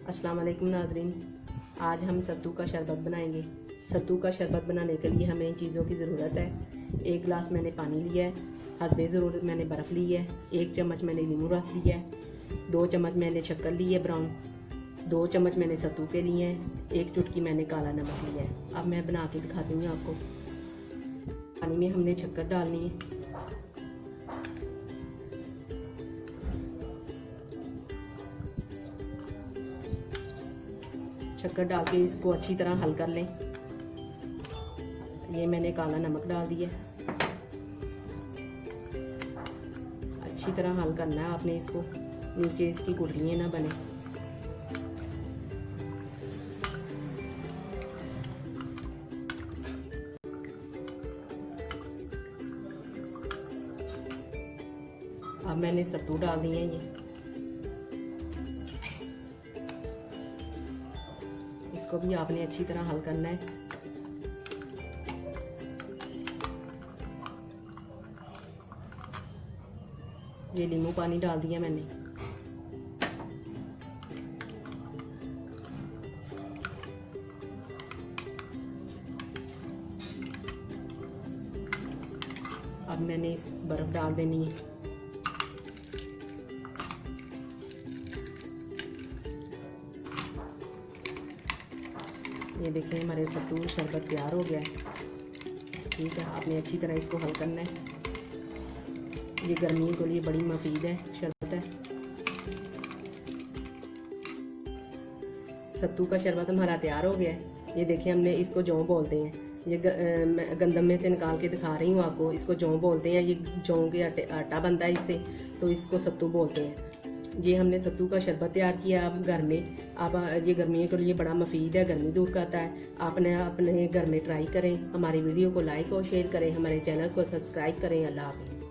अस्सलाम वालेकुम नाज़रीन। आज हम सत्तू का शरबत बनाएंगे। सत्तू का शरबत बनाने के लिए हमें इन चीज़ों की ज़रूरत है। 1 गिलास मैंने पानी लिया है, हस्बे ज़रूरत मैंने बर्फ़ ली है, 1 चम्मच मैंने नींबू रस लिया है, 2 चम्मच मैंने शक्कर ली है ब्राउन, 2 चम्मच मैंने सत्तू के लिए हैं, 1 चुटकी मैंने काला नमक लिया है। अब मैं बना के दिखाती हूँ आपको। पानी में हमने शक्कर डालनी है। शक्कर डाल के इसको अच्छी तरह हल कर लें। ये मैंने काला नमक डाल दिया। अच्छी तरह हल करना है आपने इसको, नीचे इसकी गुठलियाँ ना बने। अब मैंने सत्तू डाल दिए हैं। ये इसको भी आपने अच्छी तरह हल करना है। ये नींबू पानी डाल दिया मैंने। अब मैंने इस बर्फ डाल देनी है। ये देखिए हमारे सत्तू शरबत तैयार हो गया है। ठीक है, आपने अच्छी तरह इसको हल करना है। ये गर्मियों के लिए बड़ी मुफीद है शरबत है। सत्तू का शरबत हमारा तैयार हो गया है। ये देखिए हमने इसको जौ बोलते हैं। ये गंदम में से निकाल के दिखा रही हूँ आपको। इसको जौ बोलते हैं। ये जौ के आटा बनता है इससे, तो इसको सत्तू बोलते हैं। ये हमने सत्तू का शरबत तैयार किया अब घर में। अब ये गर्मियों के लिए बड़ा मुफीद है, गर्मी दूर करता है। आपने अपने घर में ट्राई करें। हमारी वीडियो को लाइक और शेयर करें, हमारे चैनल को सब्सक्राइब करें। अल्लाह हाफिज़।